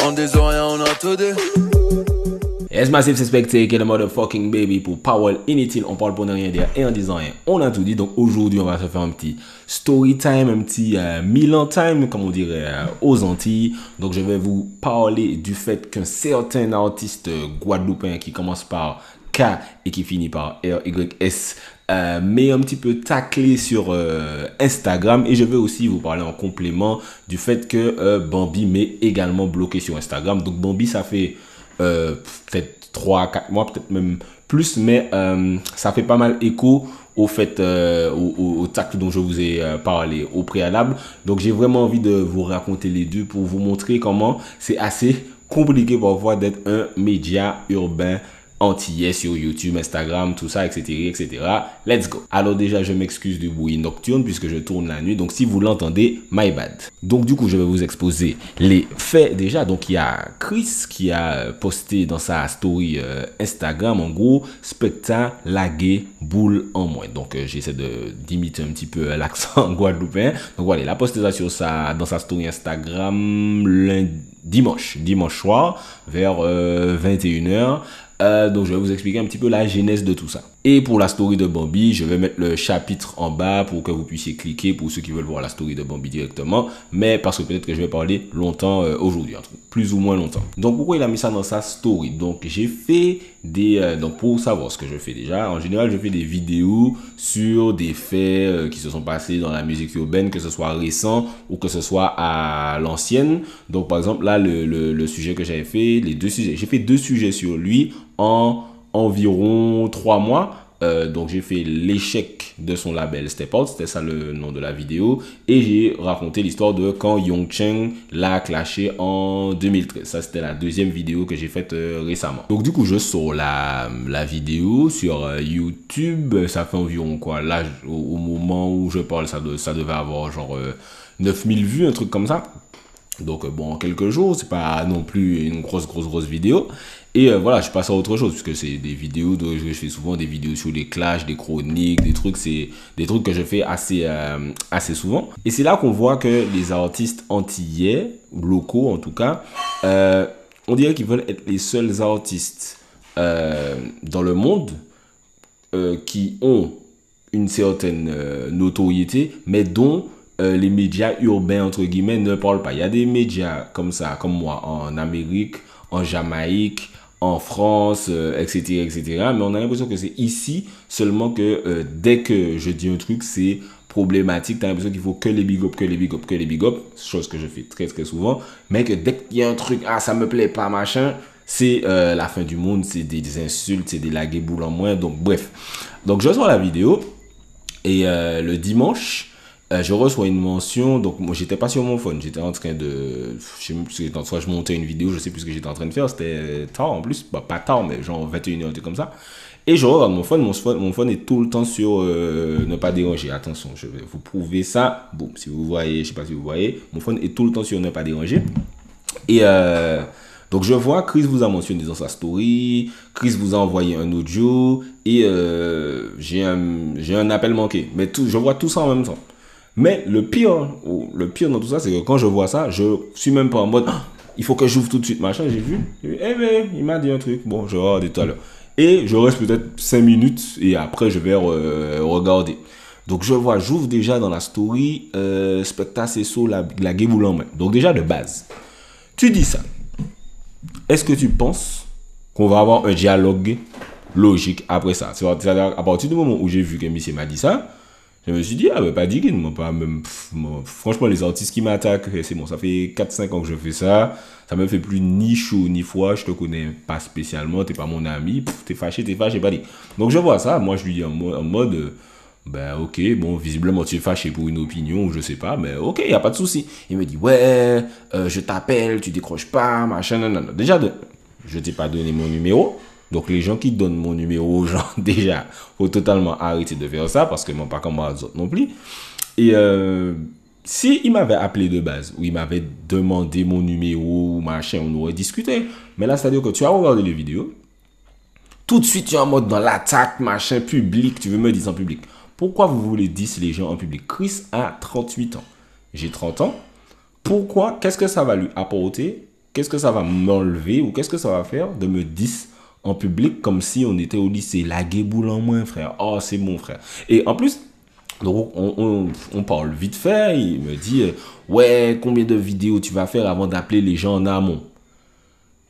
On des oreilles, on a tout dit. Yes, Massive Suspecté, qui est le motherfucking baby pour Powell Inutile. On parle pour ne rien dire et en disant rien. On a tout dit. Donc aujourd'hui, on va se faire un petit story time, un petit Milan time, comme on dirait aux Antilles. Donc je vais vous parler du fait qu'un certain artiste guadeloupéen qui commence par K et qui finit par RYS mais un petit peu taclé sur Instagram, et je vais aussi vous parler en complément du fait que Bambi m'est également bloqué sur Instagram. Donc Bambi, ça fait peut-être 3-4 mois, peut-être même plus, mais ça fait pas mal écho au fait au tacle dont je vous ai parlé au préalable. Donc j'ai vraiment envie de vous raconter les deux pour vous montrer comment c'est assez compliqué parfois d'être un média urbain antillais sur YouTube, Instagram, tout ça, etc., etc. Let's go. Alors déjà, je m'excuse du bruit nocturne puisque je tourne la nuit. Donc si vous l'entendez, my bad. Donc du coup, je vais vous exposer les faits déjà. Donc il y a Chris qui a posté dans sa story Instagram, en gros, Specta lagué boule en moins. Donc j'essaie d'imiter un petit peu l'accent guadeloupéen. Donc voilà, il a posté ça dans sa story Instagram dimanche soir vers 21h. Donc je vais vous expliquer un petit peu la genèse de tout ça. Et pour la story de Bambi, je vais mettre le chapitre en bas pour que vous puissiez cliquer pour ceux qui veulent voir la story de Bambi directement. Mais parce que peut-être que je vais parler longtemps aujourd'hui, plus ou moins longtemps. Donc pourquoi il a mis ça dans sa story? Donc j'ai fait donc pour savoir ce que je fais déjà, en général je fais des vidéos sur des faits qui se sont passés dans la musique urbaine, que ce soit récent ou que ce soit à l'ancienne. Donc par exemple là le sujet que j'avais fait, j'ai fait 2 sujets sur lui en environ 3 mois. Donc j'ai fait l'échec de son label Step Out, c'était ça le nom de la vidéo, et j'ai raconté l'histoire de quand Young Cheng l'a clashé en 2013. Ça c'était la 2e vidéo que j'ai faite récemment. Donc du coup je sors la vidéo sur YouTube. Ça fait environ quoi, là au moment où je parle, ça devait avoir genre 9000 vues, un truc comme ça. Donc bon, en quelques jours, c'est pas non plus une grosse vidéo. Et voilà, je passe à autre chose, puisque c'est des vidéos, je fais souvent des vidéos sur les clashs, des chroniques, des trucs, c'est des trucs que je fais assez souvent. Et c'est là qu'on voit que les artistes antillais, locaux en tout cas, on dirait qu'ils veulent être les seuls artistes dans le monde qui ont une certaine notoriété, mais dont les médias urbains, entre guillemets, ne parlent pas. Il y a des médias comme ça, comme moi, en Amérique, en Jamaïque, en France, etc., etc. Mais on a l'impression que c'est ici seulement que dès que je dis un truc, c'est problématique. Tu as l'impression qu'il faut que les big up, que les big up, que les big up. Chose que je fais très souvent. Mais que dès qu'il y a un truc, ah, ça me plaît pas, machin, c'est la fin du monde, c'est des insultes, c'est des lagués boules en moins. Donc bref. Donc je reçois la vidéo et le dimanche, je reçois une mention. Donc moi j'étais pas sur mon phone, j'étais en train de, je sais même plus, soit je montais une vidéo, je sais plus ce que j'étais en train de faire, c'était tard en plus, bah, pas tard mais genre 21h, comme ça. Et je regarde mon phone est tout le temps sur ne pas déranger. Attention, je vais vous prouver ça. Boum, si vous voyez, je sais pas si vous voyez, mon phone est tout le temps sur ne pas déranger. Et donc je vois Chris vous a mentionné dans sa story, Chris vous a envoyé un audio et j'ai un appel manqué. Mais je vois tout ça en même temps. Mais le pire dans tout ça, c'est que quand je vois ça, je suis même pas en mode il faut que j'ouvre tout de suite, machin. J'ai vu, mais il m'a dit un truc. Bon, je vais regarder tout à l'heure. Et je reste peut-être 5 minutes et après je vais regarder. Donc j'ouvre déjà dans la story Specta Sesso la guéboule en main. Donc déjà de base, tu dis ça. Est-ce que tu penses qu'on va avoir un dialogue logique après ça? C'est-à-dire à partir du moment où j'ai vu que monsieur m'a dit ça, je me suis dit, ah ben pas dit moi pas même. Franchement, les artistes qui m'attaquent, c'est bon, ça fait 4-5 ans que je fais ça. Ça me fait plus ni chaud ni froid. Je te connais pas spécialement, t'es pas mon ami. T'es fâché, pas dit. Donc je vois ça, moi je lui dis en mode ben ok, bon, visiblement tu es fâché pour une opinion, ou je sais pas, mais ok, y a pas de souci. Il me dit, ouais, je t'appelle, tu décroches pas, machin, non. Déjà, je t'ai pas donné mon numéro. Donc les gens qui donnent mon numéro aux gens, déjà, faut totalement arrêter de faire ça, parce que moi, pas comme moi, non plus. Et si il m'avait appelé de base, ou il m'avait demandé mon numéro, ou machin, on aurait discuté. Mais là, c'est-à-dire que tu as regardé les vidéos, tout de suite, tu es en mode dans l'attaque, machin, public, tu veux me dire en public. Pourquoi vous voulez dire les gens en public? Chris a 38 ans. J'ai 30 ans. pourquoi, qu'est-ce que ça va lui apporter, qu'est-ce que ça va m'enlever ou qu'est-ce que ça va faire de me dire en public comme si on était au lycée, la boule en moins, frère. Oh, c'est mon frère. Et en plus, donc on parle vite fait, il me dit, ouais, combien de vidéos tu vas faire avant d'appeler les gens en amont?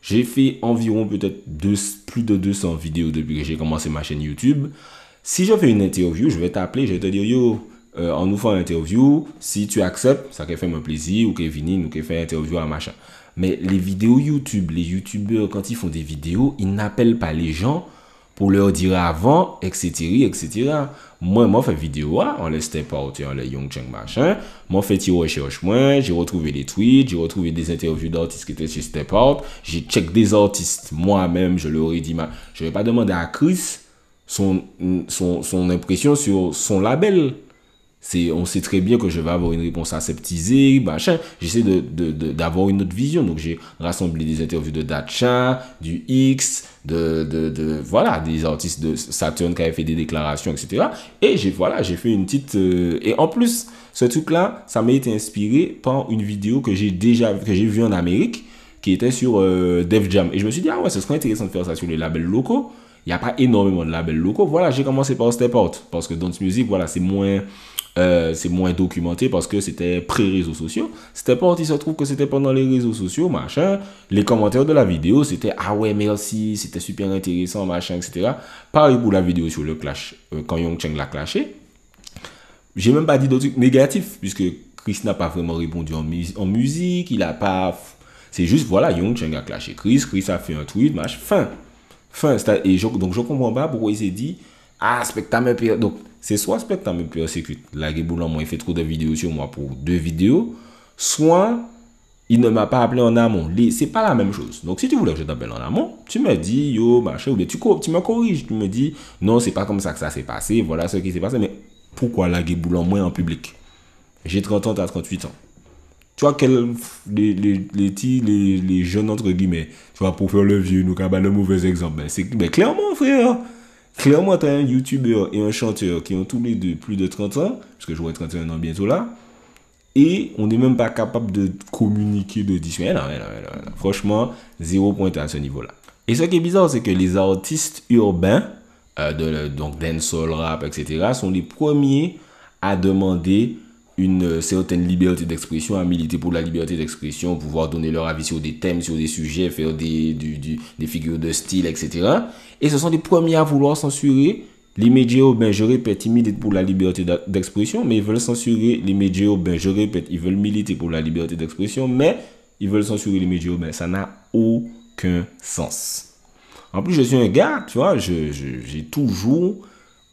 J'ai fait environ peut-être plus de 200 vidéos depuis que j'ai commencé ma chaîne YouTube. Si je fais une interview, je vais t'appeler, je vais te dire, yo, on nous fait une interview, si tu acceptes, ça fait mon plaisir, ou que Vini, ou que fait une interview à machin. Mais les vidéos YouTube, les YouTubeurs, quand ils font des vidéos, ils n'appellent pas les gens pour leur dire avant, etc., etc. Moi, fait vidéo, on laisse step out, on les Young Cheng machin. Moi, fait tes recherches, j'ai retrouvé des tweets, j'ai retrouvé des interviews d'artistes qui étaient chez Step Out. J'ai check des artistes moi-même, je leur ai dit, je vais pas demander à Chris son impression sur son label. On sait très bien que je vais avoir une réponse aseptisée, machin. J'essaie d'avoir une autre vision. Donc, j'ai rassemblé des interviews de Dacha, du X, voilà, des artistes de Saturn qui avaient fait des déclarations, etc. Et j'ai fait une petite... et en plus, ce truc-là, ça m'a été inspiré par une vidéo que j'ai vue en Amérique, qui était sur Def Jam. Et je me suis dit, ah ouais, ce serait intéressant de faire ça sur les labels locaux. Il n'y a pas énormément de labels locaux. Voilà, j'ai commencé par Step Out. Parce que Dance Music, voilà, c'est moins documenté parce que c'était pré-réseaux sociaux. Step Out, il se trouve que c'était pendant les réseaux sociaux, machin. Les commentaires de la vidéo, c'était « Ah ouais, merci, c'était super intéressant, machin, etc. » Pareil pour la vidéo sur le clash, quand Young Cheng l'a clashé. J'ai même pas dit d'autres trucs négatifs, puisque Chris n'a pas vraiment répondu en musique, il a pas... C'est juste, voilà, Young Cheng a clashé Chris a fait un tweet, machin, fin. Et donc je comprends pas pourquoi il s'est dit « Ah, spectacle pire. » Donc, c'est soit spectacle me persécute, la Guéboula, moi, il fait trop de vidéos sur moi pour 2 vidéos, soit il ne m'a pas appelé en amont. C'est pas la même chose. Donc, si tu voulais que je t'appelle en amont, tu me dis, yo, machin, ou bien tu me corriges, tu me dis, non, c'est pas comme ça que ça s'est passé, voilà ce qui s'est passé, mais pourquoi la Guéboula, moi, en public? J'ai 30 ans, t'as 38 ans. Tu vois, les jeunes, entre guillemets, tu vois, pour faire le vieux, nous, quand le mauvais exemple, mais clairement, frère, clairement, tu as un YouTuber et un chanteur qui ont tous les deux plus de 30 ans, parce que j'aurai 31 ans bientôt là, et on n'est même pas capable de communiquer, de dire, non. Franchement, 0 point à ce niveau-là. Et ce qui est bizarre, c'est que les artistes urbains, donc dancehall, rap, etc., sont les premiers à demander une certaine liberté d'expression, à militer pour la liberté d'expression, pouvoir donner leur avis sur des thèmes, sur des sujets, faire des figures de style, etc. Et ce sont les premiers à vouloir censurer les médias urbains. Je répète, ils militent pour la liberté d'expression, mais ils veulent censurer les médias urbains. Je répète, ils veulent militer pour la liberté d'expression, mais ils veulent censurer les médias urbains. Ça n'a aucun sens. En plus, je suis un gars, tu vois, j'ai toujours,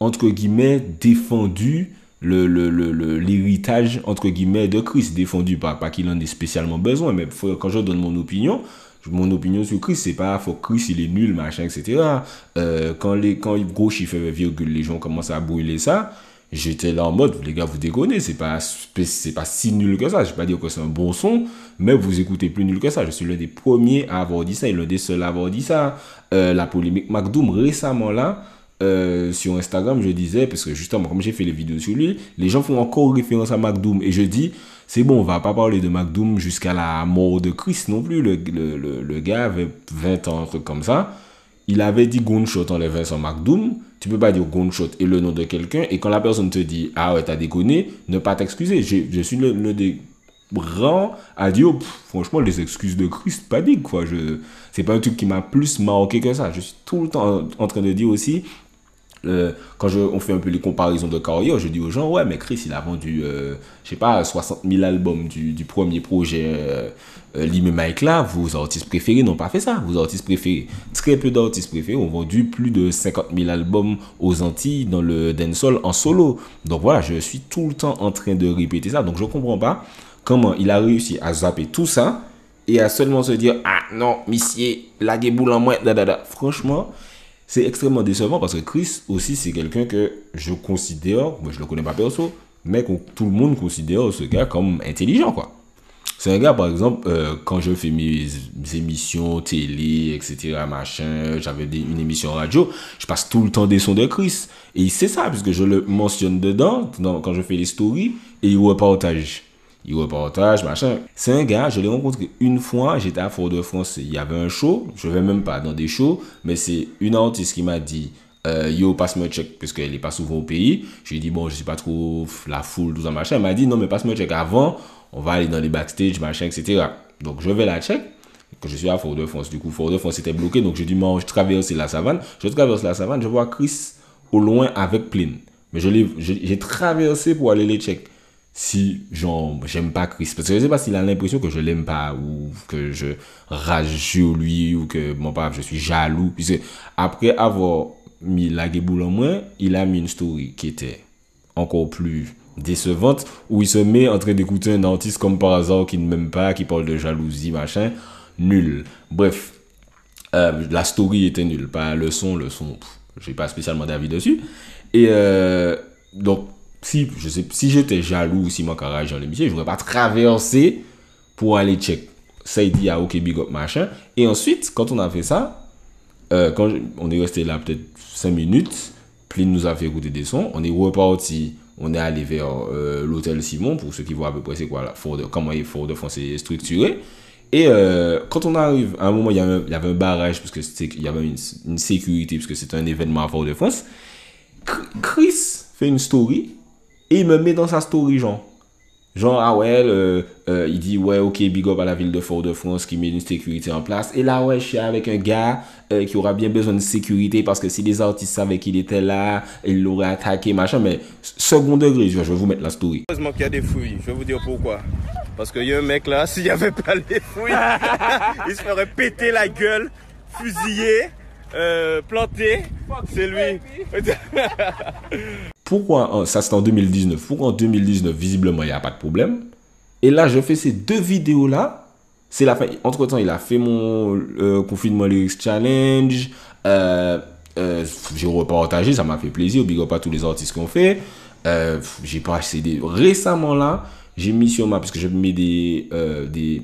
entre guillemets, défendu l'héritage, entre guillemets, de Chris, défendu pas qu'il en ait spécialement besoin, mais quand je donne mon opinion sur Chris, c'est pas faut Chris il est nul, machin, etc. Quand gros chiffre virgule, les gens commencent à brûler ça, j'étais là en mode, les gars, vous déconnez, c'est pas si nul que ça. Je vais pas dire que c'est un bon son, mais vous écoutez plus nul que ça. Je suis l'un des premiers à avoir dit ça et l'un des seuls à avoir dit ça. La polémique McDoom récemment là, sur Instagram, je disais, parce que justement, comme j'ai fait les vidéos sur lui, les gens font encore référence à McDoom. Et je dis, c'est bon, on va pas parler de McDoom jusqu'à la mort de Chris non plus. Le gars avait 20 ans, un truc comme ça. Il avait dit Gunshot en les Vincent McDoom. Tu peux pas dire Gunshot et le nom de quelqu'un. Et quand la personne te dit, ah ouais, t'as déconné, ne pas t'excuser. Je suis le des grands à dire, franchement, les excuses de Chris, pas dit quoi. C'est pas un truc qui m'a plus marqué que ça. Je suis tout le temps en train de dire aussi, quand on fait un peu les comparaisons de carrière, je dis aux gens, ouais, mais Chris, il a vendu, je sais pas, 60 000 albums du premier projet Lim et Mike là. Vos artistes préférés n'ont pas fait ça. Vos artistes préférés, très peu d'artistes préférés ont vendu plus de 50 000 albums aux Antilles dans le dancehall en solo. Donc voilà, je suis tout le temps en train de répéter ça. Donc je comprends pas comment il a réussi à zapper tout ça et à seulement se dire, ah non, monsieur, la guéboule en moins, Franchement, c'est extrêmement décevant parce que Chris aussi, c'est quelqu'un que je considère, moi je le connais pas perso, mais que tout le monde considère ce gars comme intelligent, quoi. C'est un gars, par exemple, quand je fais mes émissions télé, etc., machin, j'avais une émission radio, je passe tout le temps des sons de Chris. Et il sait ça, puisque je le mentionne dedans, quand je fais les stories, et il repartage. il reportage, machin. C'est un gars, je l'ai rencontré une fois, j'étais à Fort-de-France, il y avait un show, je vais même pas dans des shows, mais c'est une artiste qui m'a dit, yo, passe-moi check, parce qu'elle est pas souvent au pays. Je lui ai dit, bon, je sais pas trop la foule, tout ça, machin. Elle m'a dit, non, mais passe-moi check avant, on va aller dans les backstage, machin, etc. Donc, je vais la check. Quand je suis à Fort-de-France, du coup, Fort-de-France était bloqué, donc je dis, moi, je traverse la savane. Je traverse la savane, je vois Chris au loin avec Plin. Mais j'ai traversé pour aller les check. Si, genre, j'aime pas Chris. Parce que je sais pas s'il a l'impression que je l'aime pas, ou que je rage sur lui, ou que, bon, pas, je suis jaloux. Puisque, après avoir mis la guéboule en moins, il a mis une story qui était encore plus décevante, où il se met en train d'écouter un artiste comme par hasard qui ne m'aime pas, qui parle de jalousie, machin. Nul. Bref, la story était nulle. Pas le son, j'ai pas spécialement d'avis dessus. Et donc, si j'étais jaloux, si mon carrage dans l'émission, je n'aurais pas traversé pour aller check. Ça, il dit, ah, ok, big up, machin. Et ensuite, quand on a fait ça, quand on est resté là peut-être 5 minutes, Plin nous a fait écouter des sons. On est reparti, on est allé vers l'hôtel Simon, pour ceux qui voient à peu près c'est quoi là, comment Fort-de-France est structuré. Et quand on arrive, à un moment, il y avait un barrage, parce qu'il y avait une sécurité, parce que c'était un événement à Fort-de-France. Chris fait une story, et il me met dans sa story, genre, ah ouais, il dit, ouais, ok, big up à la ville de Fort-de-France qui met une sécurité en place. Et là, ouais, je suis avec un gars qui aura bien besoin de sécurité parce que si les artistes savaient qu'il était là, ils l'auraient attaqué, machin. Mais second degré, je vais vous mettre la story. Heureusement qu'il y a des fouilles, je vais vous dire pourquoi. Parce qu'il y a un mec là, s'il n'y avait pas les fouilles, il se ferait péter la gueule, fusillé, planté. C'est lui. Pourquoi, ça c'est en 2019, pourquoi en 2019, visiblement, il n'y a pas de problème. Et là, je fais ces deux vidéos-là. C'est la fin. Entre-temps, il a fait mon confinement lyrics challenge. J'ai repartagé, ça m'a fait plaisir. Big up à tous les artistes qu'on fait. J'ai pas accédé. Récemment, là, j'ai mis sur parce que je mets des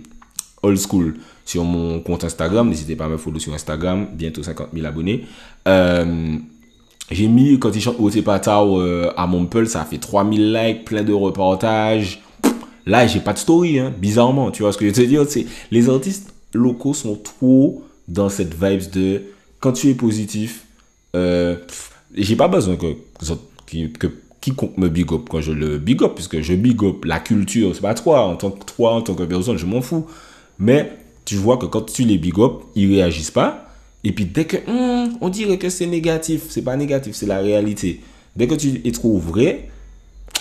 old school sur mon compte Instagram. N'hésitez pas à me follow sur Instagram. Bientôt 50 000 abonnés. J'ai mis, quand il chante Ote Patao à Montpellier, ça a fait 3000 likes, plein de reportages. Là, j'ai pas de story, hein, bizarrement. Tu vois ce que je veux te dire? Les artistes locaux sont trop dans cette vibe de quand tu es positif, j'ai pas besoin que quiconque me big up quand je le big up, puisque je big up la culture. C'est pas toi, en tant que personne, je m'en fous. Mais tu vois que quand tu les big up, ils réagissent pas. Et puis dès que on dirait que c'est négatif, c'est pas négatif, c'est la réalité. Dès que tu es trop vrai,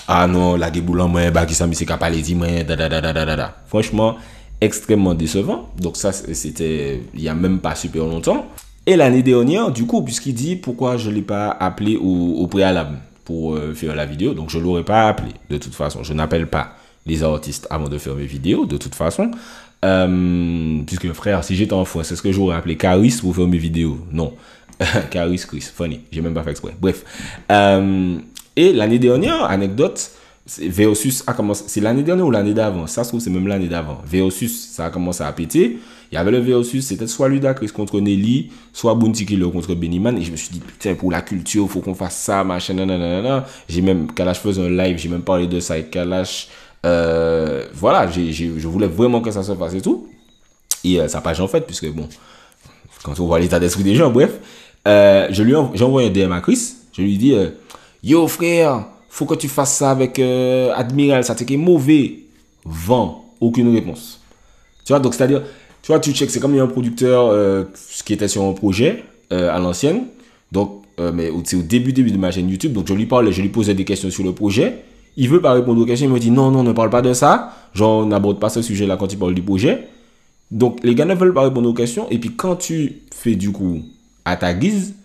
ah non, la guéboule en main, bah qui ça me c'est capable de dire franchement, extrêmement décevant. Donc ça c'était il y a même pas super longtemps. Et l'année dernière, du coup, puisqu'il dit pourquoi je l'ai pas appelé au préalable pour faire la vidéo, donc je l'aurais pas appelé de toute façon. Je n'appelle pas les artistes avant de faire mes vidéos de toute façon. Puisque frère, si j'étais en France, est-ce que j'aurais appelé Caris pour faire mes vidéos? Non. Caris, Chris, funny. J'ai même pas fait exprès. Bref. Et l'année dernière, anecdote, Versus a commencé. C'est l'année dernière ou l'année d'avant? Ça se trouve, c'est même l'année d'avant. Versus, ça a commencé à péter. Il y avait le Versus, c'était soit Ludacris contre Nelly, soit Bounty Killer contre Bennyman. Et je me suis dit, putain, pour la culture, faut qu'on fasse ça, machin, nanana. J'ai même, Kalash faisait un live, j'ai même parlé de ça avec Kalash. Voilà, je voulais vraiment que ça se fasse et tout. Et ça n'a pas en fait, puisque bon, quand on voit l'état d'esprit des gens, bref, j'ai envoyé un DM à Chris. Je lui dis, yo frère, faut que tu fasses ça avec Admiral, ça t'est mauvais. Vent, aucune réponse. Tu vois, donc c'est-à-dire, tu vois, tu check, c'est comme il y a un producteur qui était sur un projet à l'ancienne. Donc, mais c'est au début de ma chaîne YouTube. Donc je lui posais des questions sur le projet. Il veut pas répondre aux questions, il me dit non, ne parle pas de ça. Genre, on n'aborde pas ce sujet-là quand il parle du projet. Donc, les gars ne veulent pas répondre aux questions. Et puis, quand tu fais du coup à ta guise,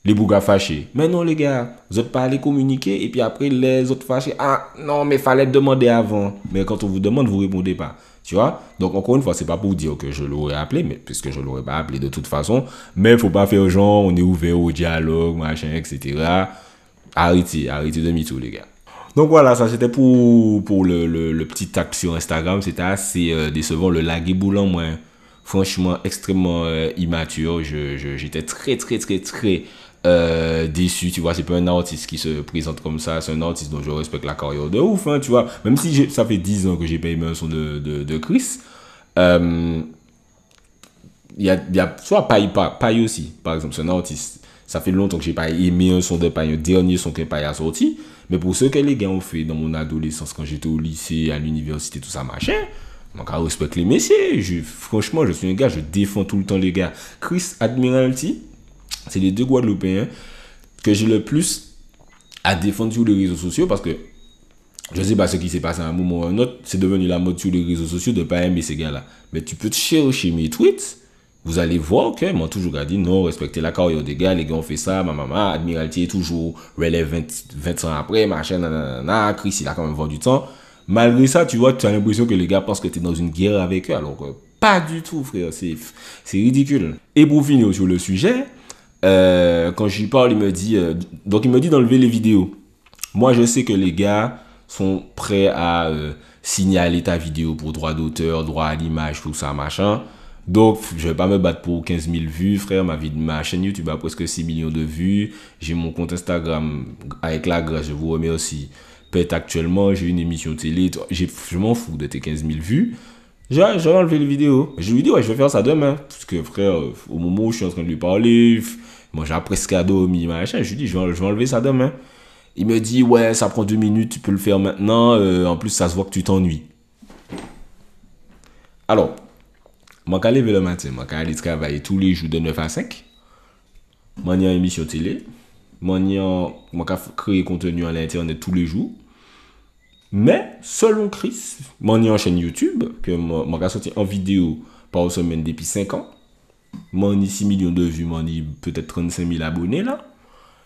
les bougas fâchés. Mais non, les gars, vous n'êtes pas allés communiquer. Et puis après, les autres fâchés. Ah, non, mais fallait demander avant. Mais quand on vous demande, vous répondez pas. Tu vois? Donc, encore une fois, c'est pas pour dire que je l'aurais appelé, mais puisque je l'aurais pas appelé de toute façon. Mais il faut pas faire genre, on est ouvert au dialogue, machin, etc. Arrêtez de mytho, les gars. Donc voilà, ça c'était pour le petit tag sur Instagram. C'était assez décevant. Le lagué boulant, moi, franchement, extrêmement immature. J'étais très déçu, tu vois, c'est pas un artiste qui se présente comme ça, c'est un artiste dont je respecte la carrière de ouf, hein, tu vois, même si ça fait 10 ans que j'ai pas aimé un son de Chris, il y a soit Paille aussi, par exemple, c'est un artiste, ça fait longtemps que j'ai pas aimé un son de Paille, un dernier son que Paille a sorti, mais pour ce que les gars ont fait dans mon adolescence, quand j'étais au lycée, à l'université, tout ça, machin, donc, je respecte les messieurs. Franchement, je suis un gars, je défends tout le temps les gars. Chris Admiralty, c'est les deux Guadeloupéens que j'ai le plus à défendre sur les réseaux sociaux parce que je sais pas ce qui s'est passé à un moment ou à un autre. C'est devenu la mode sur les réseaux sociaux de pas aimer ces gars-là. Mais tu peux te chercher mes tweets. Vous allez voir que moi, toujours dit non, respectez la carrière des gars. Les gars ont fait ça. Ma maman, Admiralty est toujours relève 20 ans après. Machin, nanana. Chris, il a quand même vendu du temps. Malgré ça, tu vois, tu as l'impression que les gars pensent que tu es dans une guerre avec eux. Alors que pas du tout, frère. C'est ridicule. Et pour finir sur le sujet, quand je lui parle, il me dit d'enlever les vidéos. Moi, je sais que les gars sont prêts à signaler ta vidéo pour droit d'auteur, droit à l'image, tout ça, machin. Donc, je vais pas me battre pour 15 000 vues, frère. Ma chaîne YouTube a presque 6 millions de vues. J'ai mon compte Instagram avec la grâce, je vous remercie. Peut-être actuellement, j'ai une émission télé. Je m'en fous de tes 15 000 vues. J'ai enlevé les vidéos. Je lui dis, ouais, je vais faire ça demain. Parce que, frère, au moment où je suis en train de lui parler, moi, j'ai presque dormi, machin. Je lui dis, je vais enlever ça demain. Il me dit, ouais, ça prend 2 minutes, tu peux le faire maintenant. En plus, ça se voit que tu t'ennuies. Alors, moi, quand je lever le matin, moi, quand je travailler tous les jours de 9 à 5, moi, il y a une émission télé. Moi, je crée contenu à l'internet tous les jours. Mais, selon Chris, moi, il y a une chaîne YouTube que moi, j'ai sorti en vidéo par semaine depuis 5 ans. Moi, il y a 6 millions de vues, moi, il y a peut-être 35 000 abonnés là.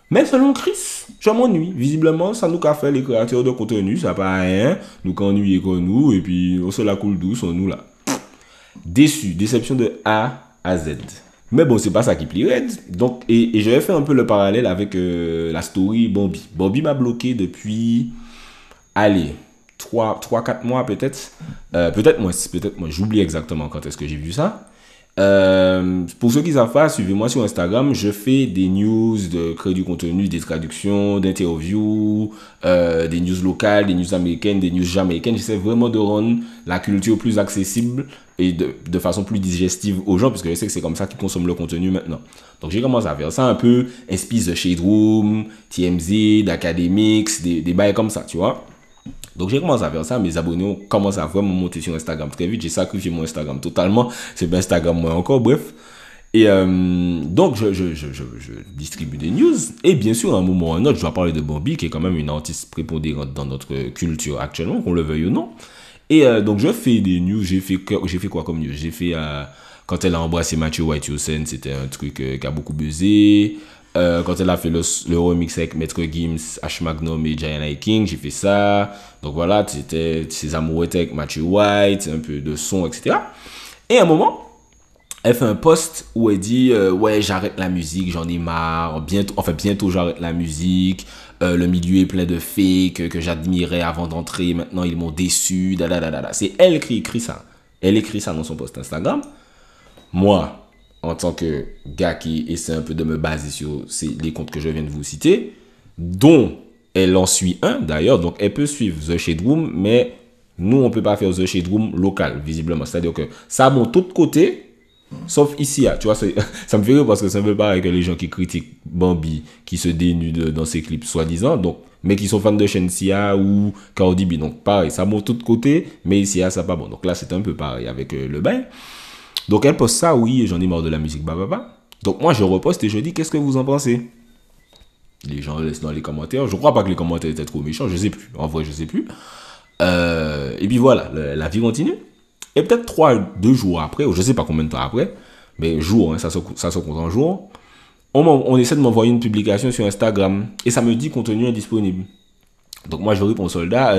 Mais selon Chris, je m'ennuie. Visiblement, ça nous a fait les créateurs de contenu, ça n'a pas rien. Nous ennuyer comme nous, et puis on se la coule douce, on nous là. Déçu, déception de A à Z. Mais bon, c'est pas ça qui plairait. Donc, et je vais faire un peu le parallèle avec la story Bambi. Bambi m'a bloqué depuis, allez, 3-4 mois peut-être. Peut-être moins, j'oublie exactement quand est-ce que j'ai vu ça. Pour ceux qui ne savent pas, suivez-moi sur Instagram. Je fais des news de créer du contenu, des traductions, d'interviews, des news locales, des news américaines, des news jamaïcaines. J'essaie vraiment de rendre la culture plus accessible et de façon plus digestive aux gens, parce que je sais que c'est comme ça qu'ils consomment le contenu maintenant. Donc j'ai commencé à faire ça un peu, inspire de Shade Room, TMZ, d'Academics, des bails comme ça, tu vois. Donc j'ai commencé à faire ça, mes abonnés ont commencé à vraiment monter sur Instagram très vite. J'ai sacrifié mon Instagram totalement, c'est pas Instagram moi encore, bref. Et donc je distribue des news. Et bien sûr, à un moment ou à un autre, je dois parler de Bambi, qui est quand même une artiste prépondérante dans notre culture actuellement, qu'on le veuille ou non. Et donc je fais des news, j'ai fait quoi comme news? J'ai fait, quand elle a embrassé Matthew White Yoursen, c'était un truc qui a beaucoup buzzé. Quand elle a fait le remix avec Maître Gims, Ash Magnum et Giant King, j'ai fait ça. Donc voilà, c'était ses amourettes avec Matthew White, un peu de son, etc. Et à un moment, elle fait un post où elle dit ouais, j'arrête la musique, j'en ai marre, bientôt j'arrête la musique, le milieu est plein de fake que j'admirais avant d'entrer, maintenant ils m'ont déçu, c'est elle qui écrit ça. Elle écrit ça dans son post Instagram. Moi, en tant que gars qui essaie un peu de me baser sur les comptes que je viens de vous citer, dont elle en suit un d'ailleurs, donc elle peut suivre The Shade Room, mais nous on peut pas faire The Shade Room local, visiblement. C'est-à-dire que ça monte tout de côté, sauf ici, tu vois, ça me fait rire parce que c'est un peu pareil que les gens qui critiquent Bambi, qui se dénudent dans ses clips soi-disant, donc, mais qui sont fans de Shensia ou Cardi B. Donc pareil, ça monte tout de côté, mais ici, ça pas bon. Donc là, c'est un peu pareil avec le bain. Donc elle poste ça, oui, j'en ai marre de la musique, bababa. Donc moi, je reposte et je dis, qu'est-ce que vous en pensez? Les gens laissent dans les commentaires. Je crois pas que les commentaires étaient trop méchants, je sais plus. En vrai, je sais plus. Et puis voilà, la vie continue. Et peut-être 2 jours après, ou je sais pas combien de temps après, mais jour, hein, ça se compte en jours, on essaie de m'envoyer une publication sur Instagram et ça me dit contenu indisponible. Donc moi, je réponds au soldat,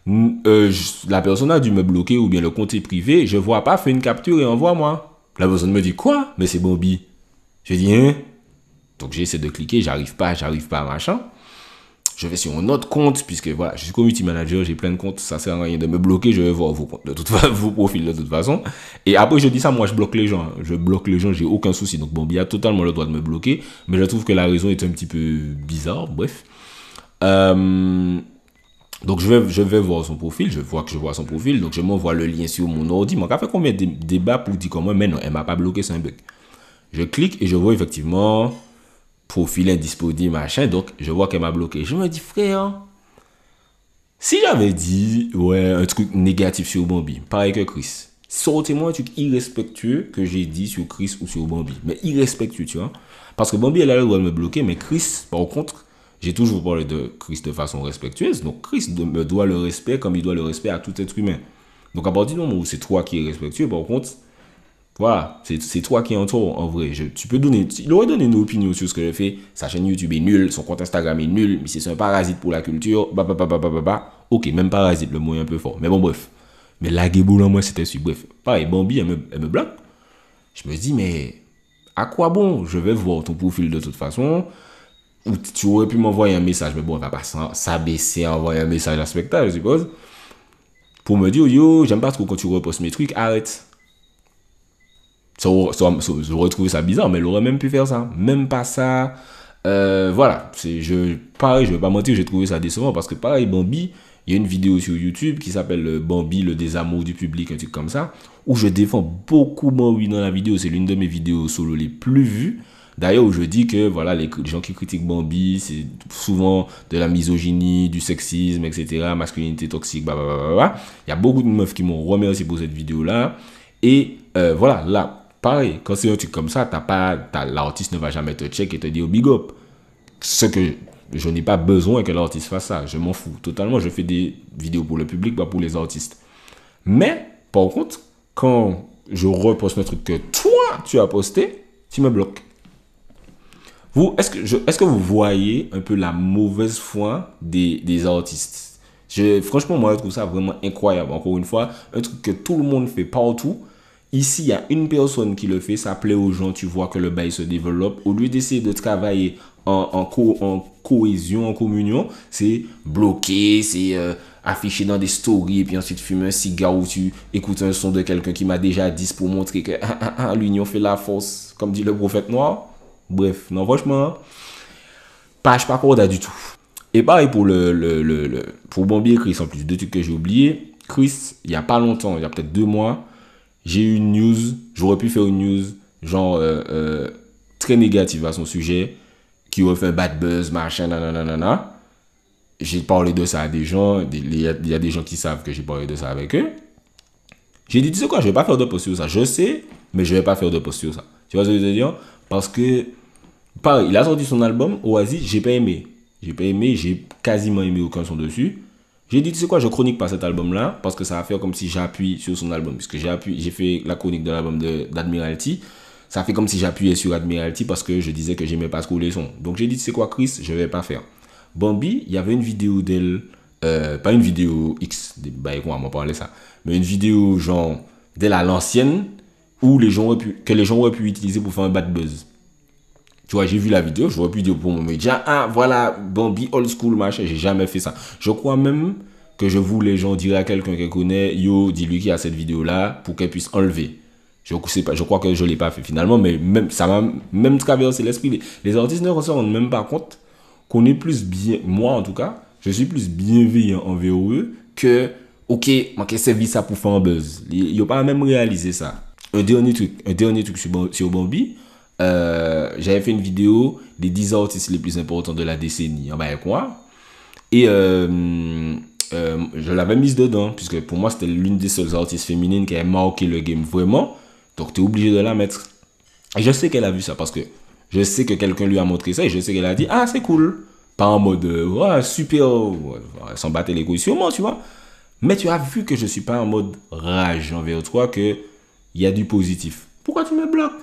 la personne a dû me bloquer ou bien le compte est privé, je vois pas, fais une capture et envoie-moi. La personne me dit quoi? Mais c'est Bambi. Je dis, hein? Donc j'essaie de cliquer, j'arrive pas, machin. je vais sur un autre compte, puisque voilà, je suis community manager, j'ai plein de comptes, ça sert à rien de me bloquer, je vais voir vos comptes, vos profils de toute façon. Et après, je dis ça, moi, je bloque les gens. Je bloque les gens, j'ai aucun souci. Donc, Bambi a totalement le droit de me bloquer, mais je trouve que la raison est un petit peu bizarre, bref. Donc, je vais voir son profil, je vois son profil, donc je m'envoie le lien sur mon ordi. Moi, ça fait combien de débats pour dire comment, mais non, elle m'a pas bloqué, c'est un bug. Je clique et je vois effectivement profil indisponible, machin, donc je vois qu'elle m'a bloqué. Je me dis, frère, si j'avais dit, ouais, un truc négatif sur Bambi, pareil que Chris, sortez-moi un truc irrespectueux que j'ai dit sur Chris ou sur Bambi, mais irrespectueux, tu vois. Parce que Bambi, elle a le droit de me bloquer, mais Chris, par contre, j'ai toujours parlé de Chris de façon respectueuse, donc Chris me doit le respect comme il doit le respect à tout être humain. Donc à partir du moment où c'est toi qui es respectueux, par contre, voilà, c'est toi qui es en tort, en vrai. Tu peux donner, il aurait donné une opinion sur ce que je fais. Sa chaîne YouTube est nulle, son compte Instagram est nul, mais c'est un parasite pour la culture. Ok, même parasite, le mot est un peu fort. Mais bon, bref. Mais la guéboule en moi, c'était sûr. Bref, pareil, Bambi, elle me bloque. Je me dis, mais à quoi bon? Je vais voir ton profil de toute façon. Ou tu aurais pu m'envoyer un message, mais bon, on va pas s'abaisser à envoyer un message à spectacle, je suppose. Pour me dire, yo, j'aime pas trop quand tu repostes mes trucs, arrête. J'aurais trouvé ça bizarre, mais elle aurait même pu faire ça. Même pas ça. Voilà. Pareil, je vais pas mentir, j'ai trouvé ça décevant parce que pareil, Bambi, il y a une vidéo sur YouTube qui s'appelle Bambi, le désamour du public, un truc comme ça, où je défends beaucoup Bambi dans la vidéo. C'est l'une de mes vidéos solo les plus vues. D'ailleurs, où je dis que voilà, les gens qui critiquent Bambi, c'est souvent de la misogynie, du sexisme, etc., masculinité toxique, blablabla. Il y a beaucoup de meufs qui m'ont remercié pour cette vidéo-là. Et voilà, là, pareil, quand c'est un truc comme ça, l'artiste ne va jamais te check et te dire big up. Ce que je n'ai pas besoin que l'artiste fasse ça. Je m'en fous totalement. Je fais des vidéos pour le public, pas pour les artistes. Mais, par contre, quand je reposte un truc que toi, tu as posté, tu me bloques. Est-ce que vous voyez un peu la mauvaise foi des artistes? Franchement, moi, je trouve ça vraiment incroyable. Encore une fois, un truc que tout le monde fait partout. Ici, il y a une personne qui le fait, ça plaît aux gens, tu vois que le bail se développe. Au lieu d'essayer de travailler en cohésion, en communion, c'est bloquer, c'est afficher dans des stories, et puis ensuite fumer un cigare ou tu écoutes un son de quelqu'un qui m'a déjà dit pour montrer que l'union fait la force, comme dit le prophète noir. Bref, non, franchement, je suis pas content du tout. Et pareil pour pour Bambi et Chris, en plus, deux trucs que j'ai oublié. Chris, il y a pas longtemps, il y a peut-être 2 mois, j'ai eu une news, j'aurais pu faire une news genre très négative à son sujet, qui aurait fait un bad buzz, machin, nanana. J'ai parlé de ça à des gens, il y a des gens qui savent que j'ai parlé de ça avec eux. J'ai dit, tu sais quoi, je vais pas faire de post sur ça. Je sais, mais je vais pas faire de post sur ça. Tu vois ce que je veux dire? Parce que, pareil, il a sorti son album, Oasis, j'ai pas aimé. J'ai quasiment aimé aucun son dessus. J'ai dit, tu sais quoi, je chronique pas cet album-là, parce que ça va faire comme si j'appuie sur son album. Puisque j'ai fait la chronique de l'album d'Admiralty. Ça fait comme si j'appuyais sur Admiralty parce que je disais que j'aimais pas trop les sons. Donc j'ai dit, tu sais quoi, Chris, je vais pas faire. Bambi, il y avait une vidéo d'elle, pas une vidéo X, on va parler ça, mais une vidéo genre d'elle à l'ancienne, où les gens auraient pu utiliser pour faire un bad buzz. Tu vois, j'ai vu la vidéo, j'aurais pu dire pour mon média, voilà, Bambi old school, machin, j'ai jamais fait ça. Je crois même que je voulais, genre, dire à quelqu'un qui connaît, yo, dis-lui qu'il y a cette vidéo-là, pour qu'elle puisse enlever. Je crois que je l'ai pas fait finalement, mais même, ça m'a même traversé l'esprit. Les artistes ne se rendent même pas compte qu'on est plus bien, moi en tout cas, je suis plus bienveillant envers eux que, ok, moi qui servi ça pour faire un buzz. Ils n'ont pas même réalisé ça. Un dernier truc sur Bambi, j'avais fait une vidéo des 10 artistes les plus importants de la décennie, avec moi. Et je l'avais mise dedans, puisque pour moi c'était l'une des seules artistes féminines qui a marqué le game vraiment. Donc tu es obligé de la mettre. Et je sais qu'elle a vu ça, parce que je sais que quelqu'un lui a montré ça, et je sais qu'elle a dit, ah c'est cool. Pas en mode, ouais, super, elle s'en battait les couilles sur moi, tu vois. Mais tu as vu que je suis pas en mode rage envers toi, que il y a du positif. Pourquoi tu me bloques?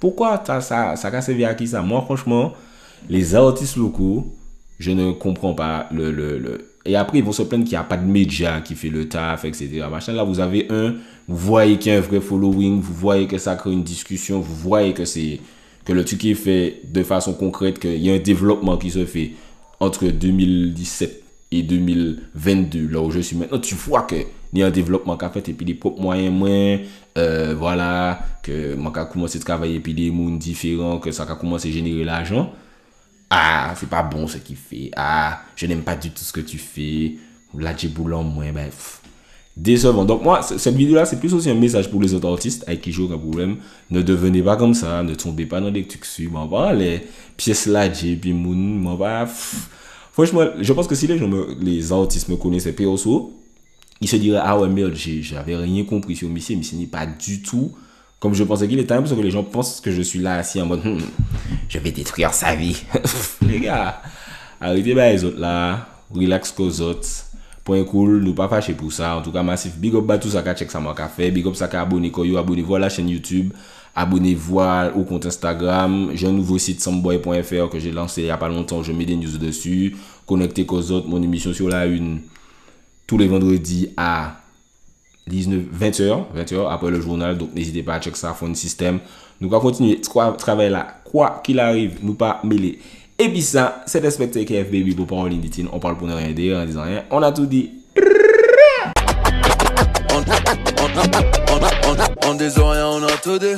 Pourquoi ça a servi à qui ça? Moi, franchement, les artistes locaux, je ne comprends pas Et après, ils vont se plaindre qu'il n'y a pas de média qui fait le taf, etc. Machin, là, vous avez vous voyez qu'il y a un vrai following, vous voyez que ça crée une discussion, vous voyez que le truc est fait de façon concrète, qu'il y a un développement qui se fait entre 2017 et 2022, là où je suis maintenant, tu vois que il y a un développement qu'a fait et puis des propres moyens moins, voilà, que moi qu'a commencé à travailler et puis des mondes différents, que ça a commencé à générer l'argent. Ah, c'est pas bon ce qu'il fait. Ah, je n'aime pas du tout ce que tu fais. Là, j'ai boulot moins, bref. Décevant. Donc moi, cette vidéo-là, c'est plus aussi un message pour les autres artistes avec qui j'ai aucun problème. Ne devenez pas comme ça, ne tombez pas dans des trucs sur les pièces là, j'ai puis moun, franchement, je pense que si les artistes me connaissaient perso, ils se diraient ah ouais merde, j'avais rien compris sur Missy, Missy n'est pas du tout comme je pensais qu'il était, parce que les gens pensent que je suis là assis en mode je vais détruire sa vie. Les gars, arrêtez bah les autres là, relax qu'aux autres. Point cool, nous pas fâcher pour ça. En tout cas, massif. Big up, tout ça qu'a check ça m'a fait. Big up, ça qu'a abonné, abonnez-vous à la chaîne YouTube. Abonnez-vous au compte Instagram. J'ai un nouveau site samboy.fr que j'ai lancé il y a pas longtemps. Je mets des news dessus. Connectez qu'aux autres. Mon émission sur la une tous les vendredis à 20h après le journal. Donc, n'hésitez pas à check ça. Phone system. Nous allons continuer travailler là. Quoi qu'il arrive, nous pas mêler. Et puis ça, c'est respecté KF Baby pour parole inutile. On parle pour ne rien dire, en disant rien. On a tout dit. On des oreilles, on a tout dit.